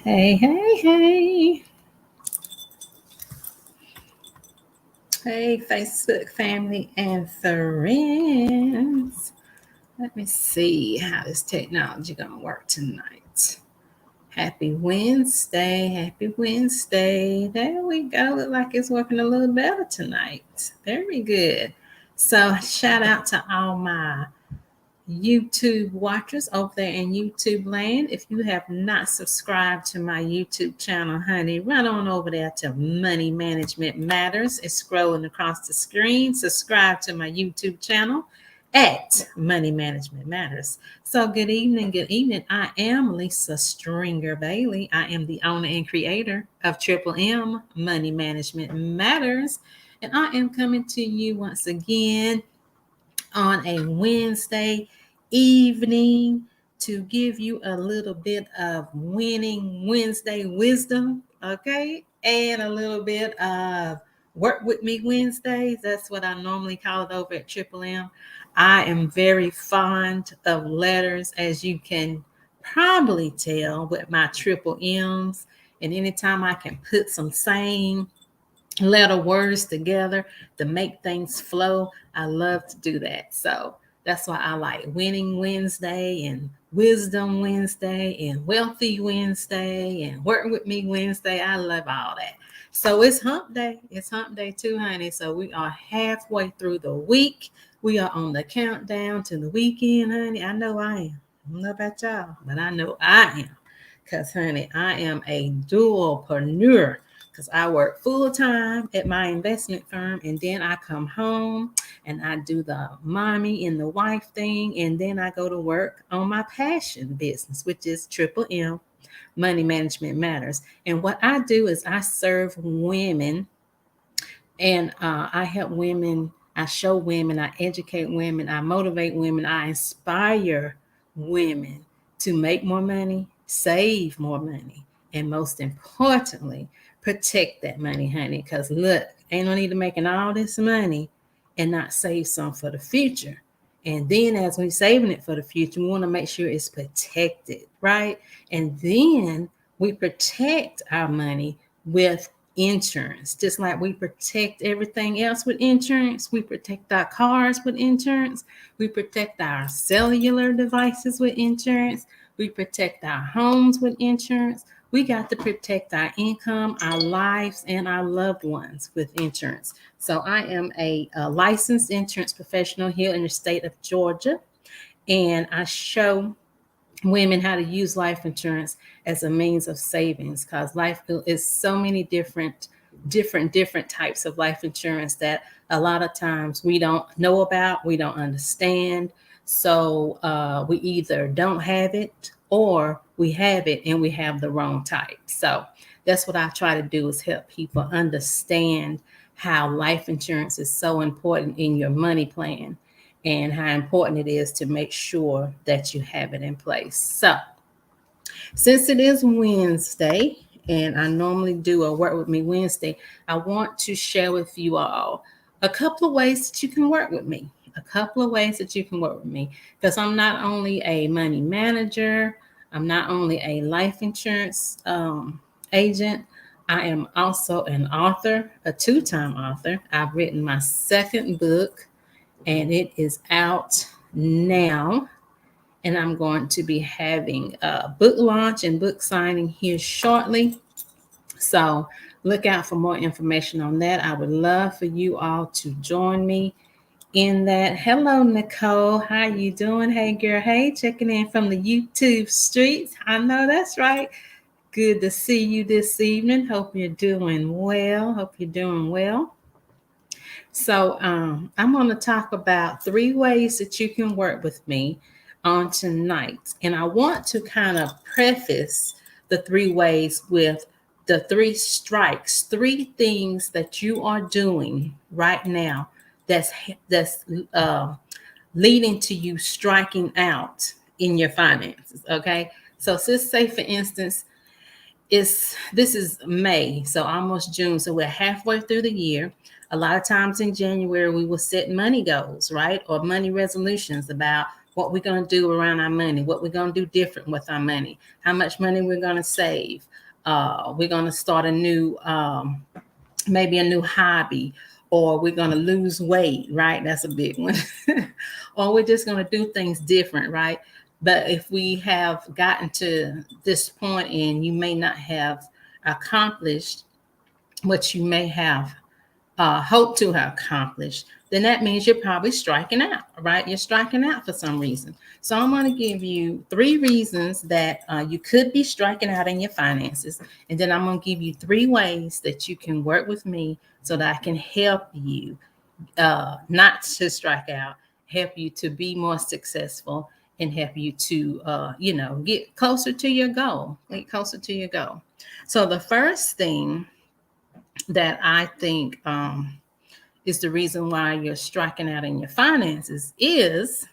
Hey, hey, hey. Hey, Facebook family and friends. Let me see how this technology gonna work tonight. Happy Wednesday. Happy Wednesday. There we go. Look like it's working a little better tonight. Very good. So shout out to all my YouTube watchers over there in YouTube land. If you have not subscribed to my YouTube channel, honey, run on over there to Money Management Matters. It's scrolling across the screen. Subscribe to my YouTube channel at Money Management Matters. So, good evening. Good evening. I am Lisa Stringer Bailey. I am the owner and creator of Triple M Money Management Matters. And I am coming to you once again on a Wednesday evening to give you a little bit of winning Wednesday wisdom, okay? And a little bit of work with me Wednesdays. That's what I normally call it over at Triple M. I am very fond of letters, as you can probably tell with my triple M's. And anytime I can put some same letter words together to make things flow, I love to do that. So that's why I like Winning Wednesday and Wisdom Wednesday and Wealthy Wednesday and Work with Me Wednesday. I love all that. So it's hump day. It's hump day too, honey. So we are halfway through the week. We are on the countdown to the weekend, honey. I know I am. I don't know about y'all, but I know I am. Because, honey, I am a dualpreneur because I work full time at my investment firm, and then I come home and I do the mommy and the wife thing, and then I go to work on my passion business, which is Triple M Money Management Matters. And what I do is I serve women, and I help women. I show women, I educate women, I motivate women, I inspire women to make more money, save more money, and most importantly, protect that money, honey. Because look, ain't no need to making all this money and not save some for the future. And then as we're saving it for the future, we want to make sure it's protected, right? And then we protect our money with insurance. Just like we protect everything else with insurance, we protect our cars with insurance, we protect our cellular devices with insurance, we protect our homes with insurance. We got to protect our income, our lives, and our loved ones with insurance. So I am a licensed insurance professional here in the state of Georgia, and I show women how to use life insurance as a means of savings, because life is so many different types of life insurance that a lot of times we don't know about, we don't understand. So we either don't have it or we have it and we have the wrong type. So that's what I try to do, is help people understand how life insurance is so important in your money plan and how important it is to make sure that you have it in place. So, since it is Wednesday, and I normally do a Work with Me Wednesday, I want to share with you all a couple of ways that you can work with me. A couple of ways that you can work with me, because I'm not only a money manager, I'm not only a life insurance agent, I am also an author, a two-time author. I've written my second book, and it is out now. And I'm going to be having a book launch and book signing here shortly. So look out for more information on that. I would love for you all to join me in that. Hello, Nicole. How you doing? Hey, girl. Hey, checking in from the YouTube streets. I know that's right. Good to see you this evening. Hope you're doing well. Hope you're doing well. So I'm going to talk about 3 ways that you can work with me on tonight. And I want to kind of preface the 3 ways with the 3 strikes, 3 things that you are doing right now that's uh, leading to you striking out in your finances. Okay. So just say, for instance, this is May, so almost June. So we're halfway through the year. A lot of times in January, we will set money goals, right? Or money resolutions about what we're going to do around our money, what we're going to do different with our money, how much money we're going to save. We're going to start a new, maybe a new hobby, or we're going to lose weight, right? That's a big one. Or we're just going to do things different, right? But if we have gotten to this point and you may not have accomplished what you may have hope to have accomplished, then that means you're probably striking out, right? You're striking out for some reason. So I'm going to give you 3 reasons that you could be striking out in your finances. And then I'm going to give you 3 ways that you can work with me so that I can help you not to strike out, help you to be more successful, and help you to, get closer to your goal, get closer to your goal. So the first thing that I think is the reason why you're striking out in your finances is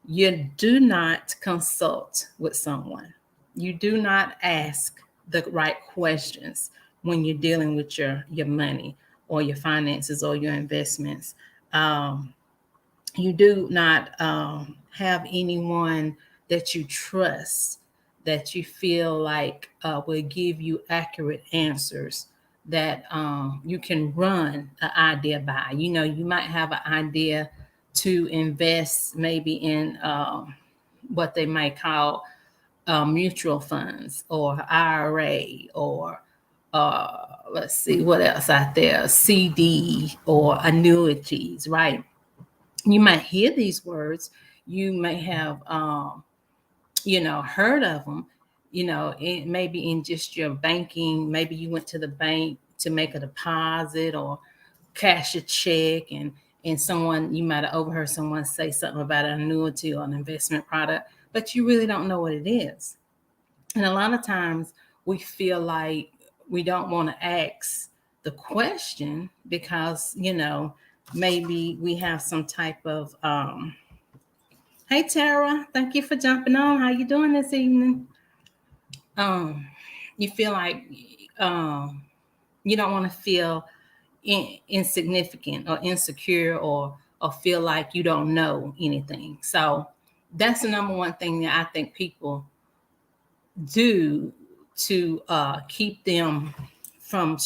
you do not consult with someone. You do not ask the right questions when you're dealing with your money or your finances or your investments. You do not have anyone that you trust, that you feel like will give you accurate answers, that you can run an idea by. You might have an idea to invest maybe in what they might call mutual funds or IRA, or let's see what else out there, CD or annuities, right? You might hear these words. You may have heard of them, maybe in just your banking. Maybe you went to the bank to make a deposit or cash a check, and someone, you might have overheard someone say something about an annuity or an investment product, but you really don't know what it is. And a lot of times we feel like we don't want to ask the question because, maybe we have some type of hey Tara, thank you for jumping on. How you doing this evening? You feel like you don't want to feel insignificant or insecure, or feel like you don't know anything. So that's the number one thing that I think people do to keep them from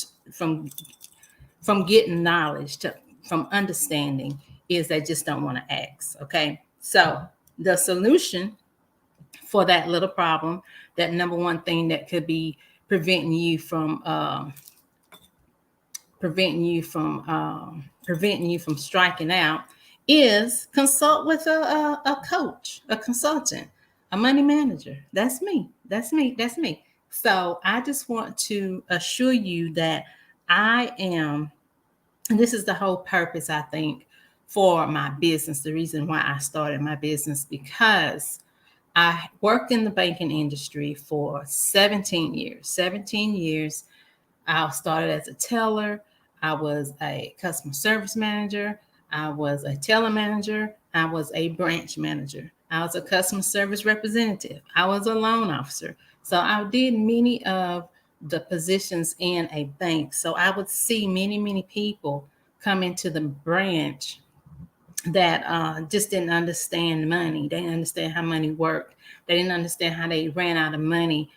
getting knowledge, from understanding, is they just don't want to ask. Okay, so the solution for that little problem, that number one thing that could be preventing you from striking out, is consult with a coach, a consultant, a money manager. That's me. So I just want to assure you that I am, and this is the whole purpose, I think, for my business, the reason why I started my business, because I worked in the banking industry for 17 years. 17 years. I started as a teller. I was a customer service manager. I was a teller manager. I was a branch manager. I was a customer service representative. I was a loan officer. So I did many of the positions in a bank. So I would see many, many people come into the branch that just didn't understand money. They didn't understand how money worked. They didn't understand how they ran out of money,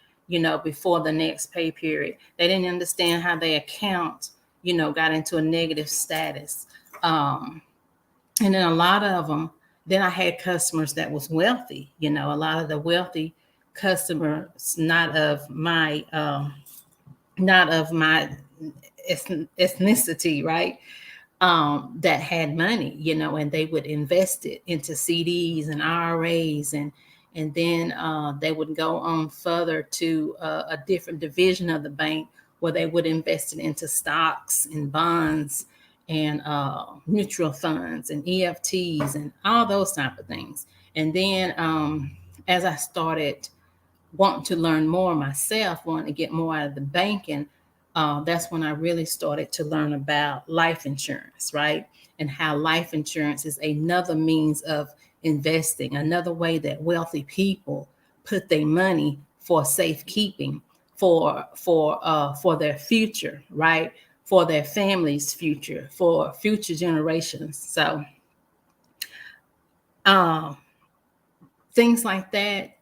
before the next pay period. They didn't understand how their account, got into a negative status. And then a lot of them, then I had customers that was wealthy, a lot of the wealthy customers, not of my ethnicity, right? That had money, and they would invest it into CDs and IRAs, and then they would go on further to a different division of the bank where they would invest it into stocks and bonds and mutual funds and EFTs and all those type of things. And then as I started wanting to learn more myself, wanting to get more out of the banking, that's when I really started to learn about life insurance, right? And how life insurance is another means of investing, another way that wealthy people put their money for safekeeping, for their future, right? For their family's future, for future generations. So things like that.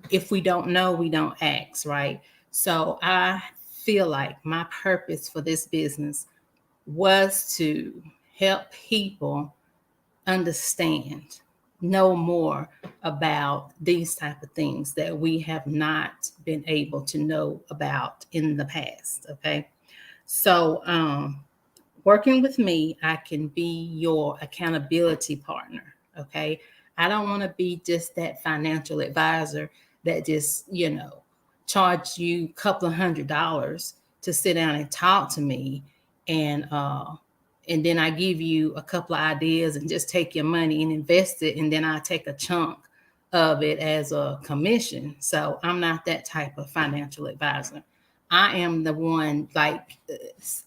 If we don't know, we don't ask, right? So I feel like my purpose for this business was to help people understand, know more about these type of things that we have not been able to know about in the past. Okay. So working with me, I can be your accountability partner. Okay. I don't want to be just that financial advisor that just, charge you a couple of $100 to sit down and talk to me, and then I give you a couple of ideas and just take your money and invest it, and then I take a chunk of it as a commission. So I'm not that type of financial advisor. I am the one, like,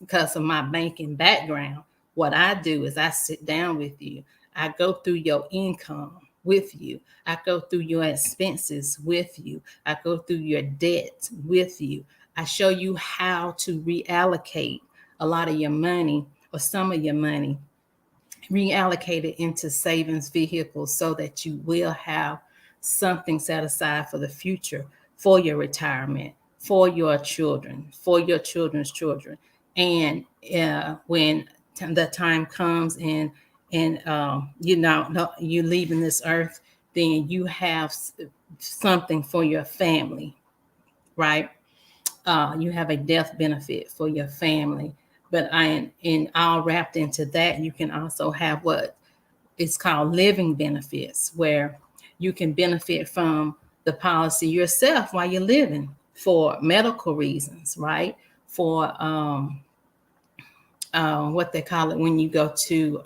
because of my banking background, what I do is I sit down with you. I go through your income with you. I go through your expenses with you. I go through your debt with you. I show you how to reallocate a lot of your money or some of your money, reallocate it into savings vehicles so that you will have something set aside for the future, for your retirement, for your children, for your children's children. And when the time comes and you leaving this earth, then you have something for your family, right? You have a death benefit for your family. But all wrapped into that, you can also have what is called living benefits, where you can benefit from the policy yourself while you're living for medical reasons, right? For what they call it when you go to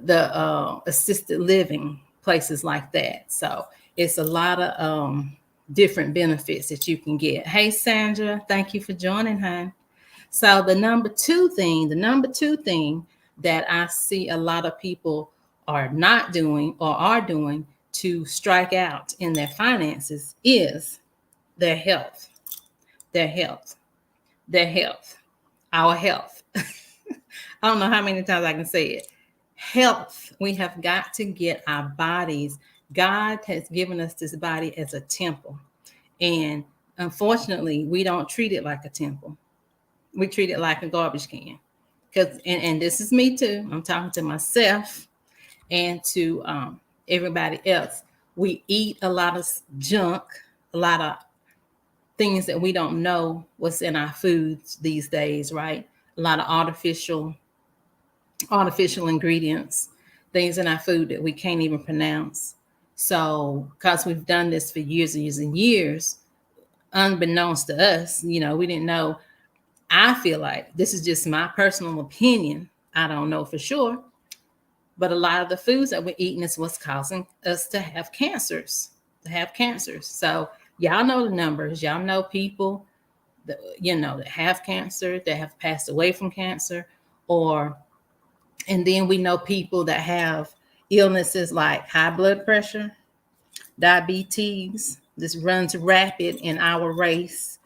the assisted living places like that. So it's a lot of different benefits that you can get. Hey, Sandra, thank you for joining, hon. So the number two thing that I see a lot of people are not doing or are doing to strike out in their finances is their health, their health, their health, our health. I don't know how many times I can say it. Health. We have got to get our bodies. God has given us this body as a temple. And unfortunately, we don't treat it like a temple. We treat it like a garbage can. And this is me too. I'm talking to myself and to everybody else. We eat a lot of junk, a lot of things that we don't know what's in our foods these days, right? A lot of artificial ingredients, things in our food that we can't even pronounce. So, because we've done this for years and years and years, unbeknownst to us, we didn't know. I feel like this is just my personal opinion. I don't know for sure, but a lot of the foods that we're eating is what's causing us to have cancers. So y'all know the numbers. Y'all know people that have cancer, that have passed away from cancer, and then we know people that have illnesses like high blood pressure, diabetes. This runs rapid in our race.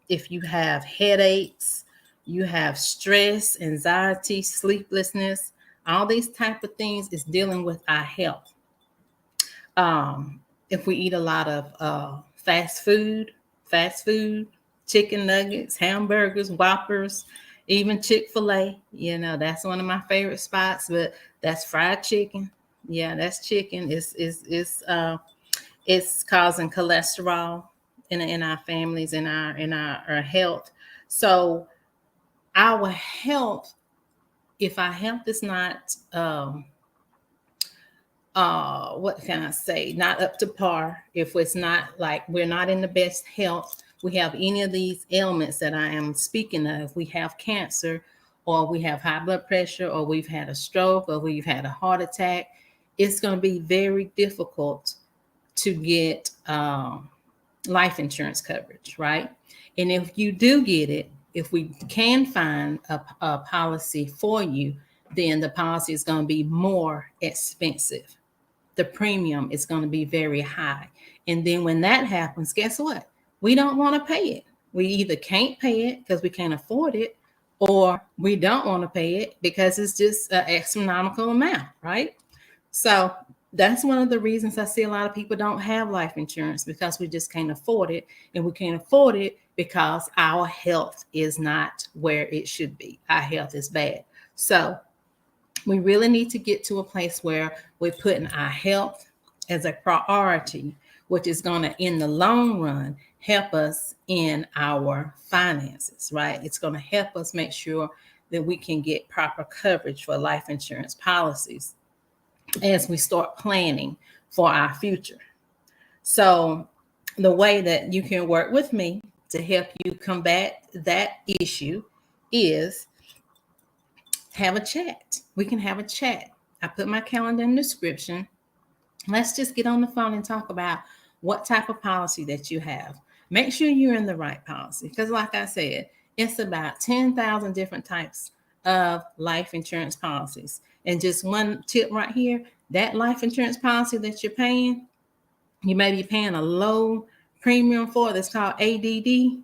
If you have headaches, you have stress, anxiety, sleeplessness, all these type of things is dealing with our health. If we eat a lot of fast food, chicken nuggets, hamburgers, Whoppers, even Chick-fil-A, that's one of my favorite spots, but that's fried chicken. Yeah, that's chicken. It's causing cholesterol in our families, in our health. So our health, if our health is not what can I say, not up to par, if it's not, like, we're not in the best health, we have any of these ailments that I am speaking of, we have cancer, or we have high blood pressure, or we've had a stroke, or we've had a heart attack, it's going to be very difficult to get life insurance coverage, right? And if you do get it, if we can find a policy for you, then the policy is going to be more expensive. The premium is going to be very high. And then when that happens, guess what? We don't want to pay it. We either can't pay it because we can't afford it, or we don't want to pay it because it's just an astronomical amount, right? So That's one of the reasons I see a lot of people don't have life insurance, because we just can't afford it. And we can't afford it because our health is not where it should be. Our health is bad. So we really need to get to a place where we're putting our health as a priority, which is going to, in the long run, help us in our finances, right? It's going to help us make sure that we can get proper coverage for life insurance policies as we start planning for our future. So, the way that you can work with me to help you combat that issue is have a chat. We can have a chat. I put my calendar in the description. Let's just get on the phone and talk about what type of policy that you have. Make sure you're in the right policy, because, like I said, it's about 10,000 different types of life insurance policies. And just one tip right here, that life insurance policy that you're paying, you may be paying a low premium for, that's called ADD,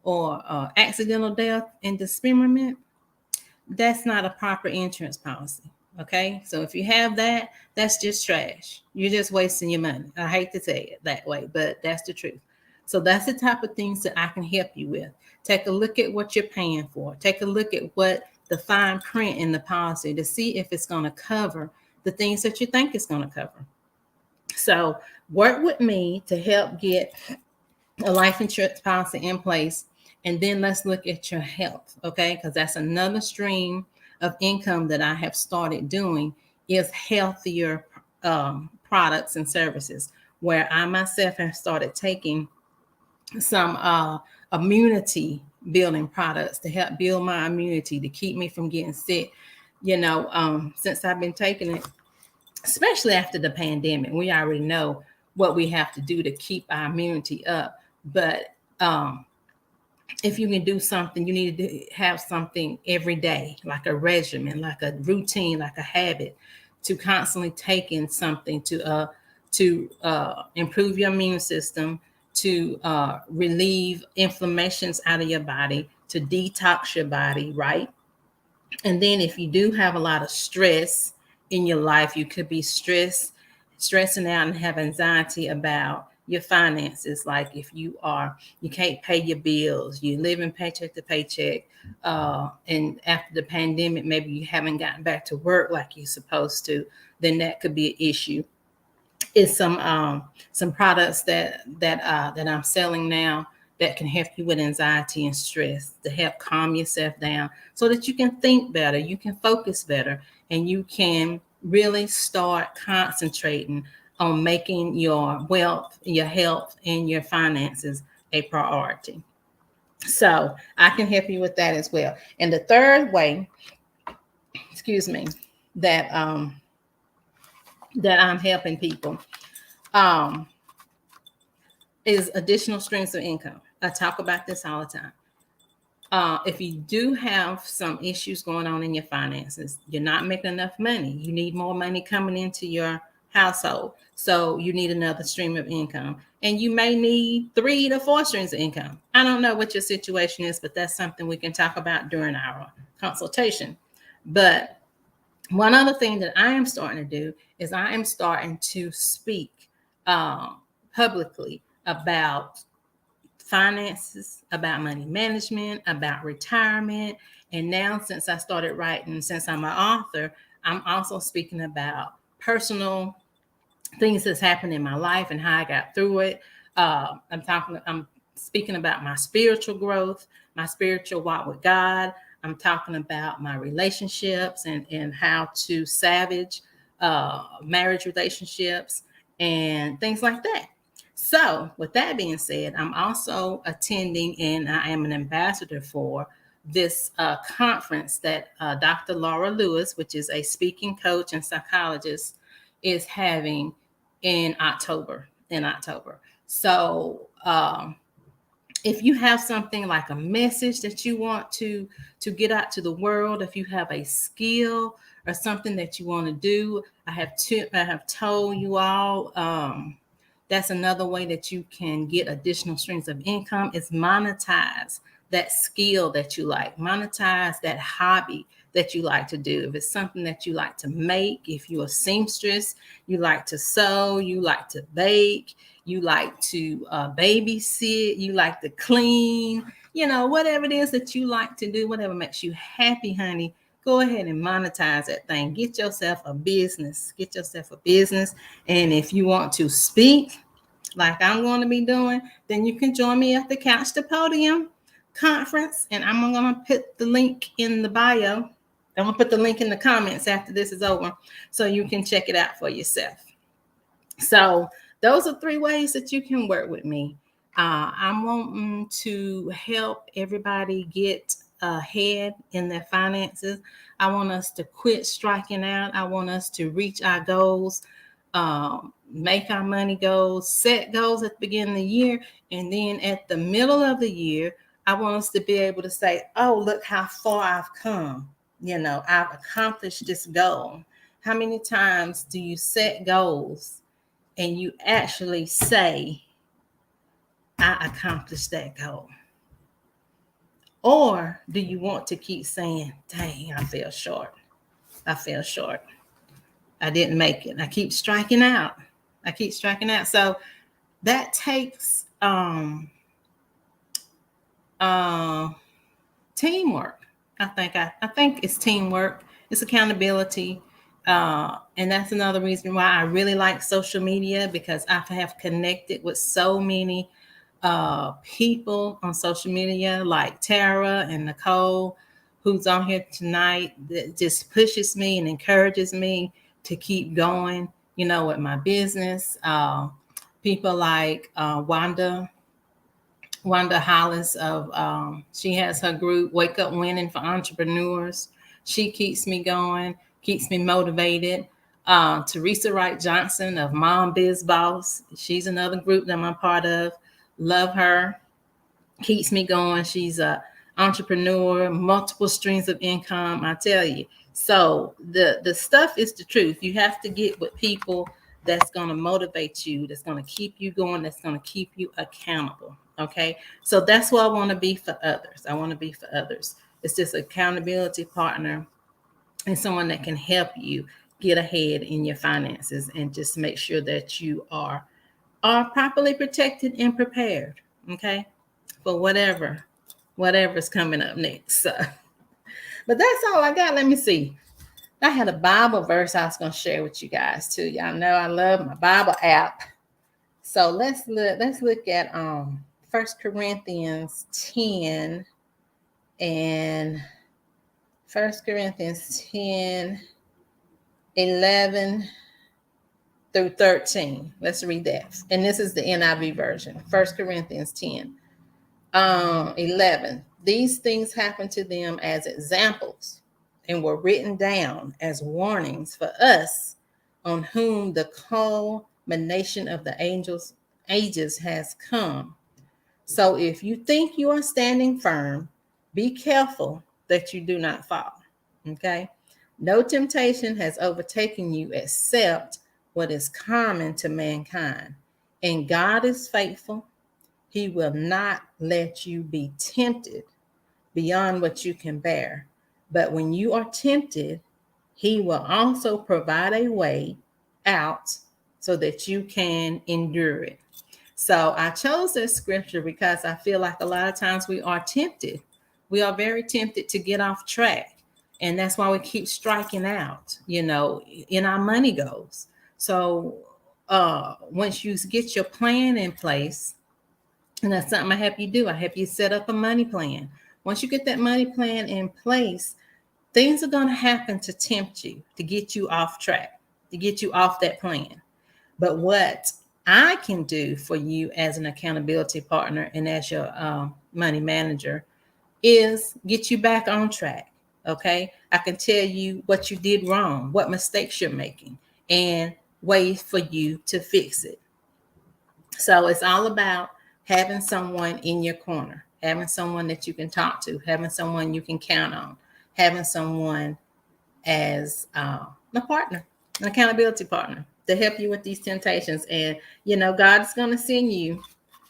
or accidental death and dismemberment. That's not a proper insurance policy. Okay. So if you have that, that's just trash. You're just wasting your money. I hate to say it that way, but that's the truth. So that's the type of things that I can help you with. Take a look at what you're paying for. Take a look at what the fine print in the policy to see if it's going to cover the things that you think it's going to cover. So work with me to help get a life insurance policy in place. And then let's look at your health, okay? Because that's another stream of income that I have started doing, is healthier products and services, where I myself have started taking some immunity building products to help build my immunity, to keep me from getting sick. Since I've been taking it, especially after the pandemic, we already know what we have to do to keep our immunity up. But if you can do something, you need to have something every day, like a regimen, like a routine, like a habit, to constantly take in something to improve your immune system, to relieve inflammations out of your body, to detox your body, right? And then if you do have a lot of stress in your life, you could be stressing out and have anxiety about your finances. Like if you can't pay your bills, you living paycheck to paycheck, and after the pandemic, maybe you haven't gotten back to work like you're supposed to, then that could be an issue. Is some products that I'm selling now that can help you with anxiety and stress, to help calm yourself down so that you can think better, you can focus better, and you can really start concentrating on making your wealth, your health, and your finances a priority. So I can help you with that as well. And the third way, that that I'm helping people is additional streams of income. I talk about this all the time. If you do have some issues going on in your finances, you're not making enough money, you need more money coming into your household. So you need another stream of income. And you may need 3 to 4 streams of income. I don't know what your situation is, but that's something we can talk about during our consultation. But one other thing that I am starting to do is I am starting to speak publicly about finances, about money management, about retirement. And now, since I started writing, since I'm an author, I'm also speaking about personal things that's happened in my life and how I got through it. I'm speaking about my spiritual growth, my spiritual walk with God. I'm talking about my relationships and how to salvage marriage relationships and things like that. So, with that being said, I'm also attending, and I am an ambassador for this conference that Dr. Laura Lewis, which is a speaking coach and psychologist, is having in October. So, if you have something like a message that you want to get out to the world, if you have a skill or something that you want to do, I have told you all. That's another way that you can get additional streams of income, is monetize that skill that you like, monetize that hobby that you like to do, if it's something that you like to make, if you're a seamstress, you like to sew, you like to bake, you like to babysit, you like to clean, whatever it is that you like to do, whatever makes you happy, honey, go ahead and monetize that thing. Get yourself a business. And if you want to speak like I'm going to be doing, then you can join me at the Couch to Podium conference. And I'm going to put the link in the bio. I'm going to put the link in the comments after this is over so you can check it out for yourself. So those are 3 ways that you can work with me. I'm wanting to help everybody get ahead in their finances. I want us to quit striking out. I want us to reach our goals, make our money goals, set goals at the beginning of the year. And then at the middle of the year, I want us to be able to say, oh, look how far I've come. I've accomplished this goal. How many times do you set goals and you actually say, I accomplished that goal? Or do you want to keep saying, dang, I fell short. I didn't make it. I keep striking out. So that takes teamwork. I think it's teamwork. It's accountability. And that's another reason why I really like social media, because I have connected with so many people on social media, like Tara and Nicole, who's on here tonight, that just pushes me and encourages me to keep going, with my business. People like Wanda Hollis she has her group Wake Up Winning for Entrepreneurs. She keeps me going, keeps me motivated. Teresa Wright Johnson of Mom Biz Boss, she's another group that I'm a part of. Love her, keeps me going. She's a entrepreneur, multiple streams of income, I tell you. So the stuff is the truth. You have to get with people that's going to motivate you, that's going to keep you going, that's going to keep you accountable. Okay. So that's what I want to be for others. It's just accountability partner and someone that can help you get ahead in your finances and just make sure that you are properly protected and prepared. Okay. For whatever's coming up next. So, but that's all I got. Let me see. I had a Bible verse I was going to share with you guys too. Y'all know I love my Bible app. So let's look at 1 Corinthians 10 and 1 Corinthians 10, 11 through 13. Let's read that. And this is the NIV version. 1 Corinthians 10, 11. These things happened to them as examples and were written down as warnings for us, on whom the culmination of the ages has come. So if you think you are standing firm, be careful that you do not fall. Okay. No temptation has overtaken you except what is common to mankind. And God is faithful. He will not let you be tempted beyond what you can bear. But when you are tempted, he will also provide a way out so that you can endure it. So I chose this scripture because I feel like a lot of times we are tempted. We are very tempted to get off track. And that's why we keep striking out, in our money goals. So once you get your plan in place, and that's something I help you do. I help you set up a money plan. Once you get that money plan in place, things are going to happen to tempt you, to get you off track, to get you off that plan. But what I can do for you as an accountability partner and as your money manager is get you back on track. Okay. I can tell you what you did wrong, what mistakes you're making, and ways for you to fix it. So it's all about having someone in your corner, having someone that you can talk to, having someone you can count on, having someone as a partner, an accountability partner to help you with these temptations. And, God is going to send you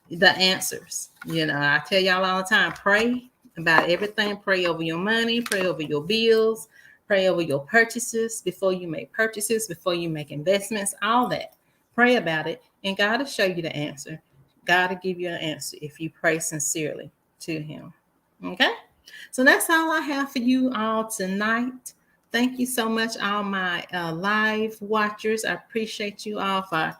the answers. I tell y'all all the time, pray about everything. Pray over your money, pray over your bills, pray over your purchases before you make purchases, before you make investments, all that. Pray about it, and God will show you the answer. God will give you an answer if you pray sincerely to Him. Okay? So that's all I have for you all tonight. Thank you so much, all my live watchers. I appreciate you all for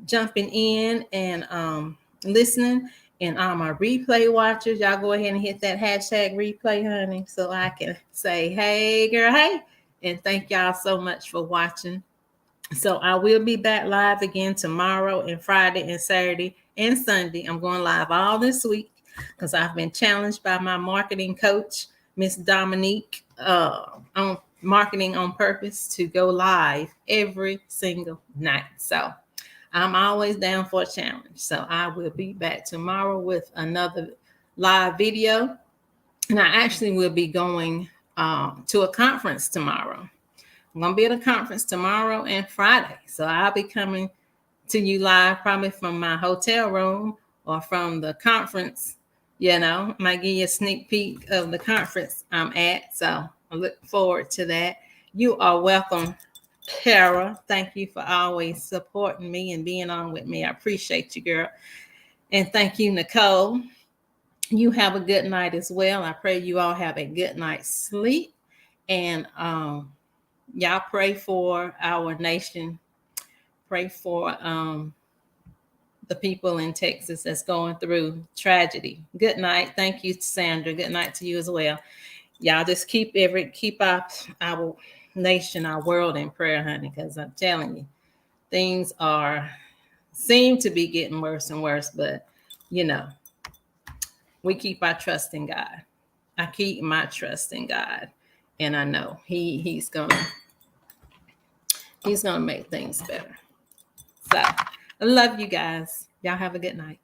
jumping in and listening. And all my replay watchers, y'all go ahead and hit that hashtag replay, honey, so I can say, hey, girl, hey. And thank y'all so much for watching. So I will be back live again tomorrow and Friday and Saturday and Sunday. I'm going live all this week because I've been challenged by my marketing coach, Miss Dominique, on Marketing on Purpose, to go live every single night. So I'm always down for a challenge. So I will be back tomorrow with another live video. And I actually will be going to a conference tomorrow. I'm going to be at a conference tomorrow and Friday. So I'll be coming to you live probably from my hotel room or from the conference. You know, might give you a sneak peek of the conference I'm at. So I look forward to that. You are welcome, Tara. Thank you for always supporting me and being on with me. I appreciate you, girl. And thank you, Nicole. You have a good night as well. I pray you all have a good night's sleep. And y'all pray for our nation. Pray for the people in Texas that's going through tragedy. Good night. Thank you, Sandra. Good night to you as well. Y'all just keep our nation, our world in prayer, honey, because I'm telling you, things seem to be getting worse and worse, but you know, we keep our trust in God. I keep my trust in God, and I know He's gonna make things better. So I love you guys. Y'all have a good night.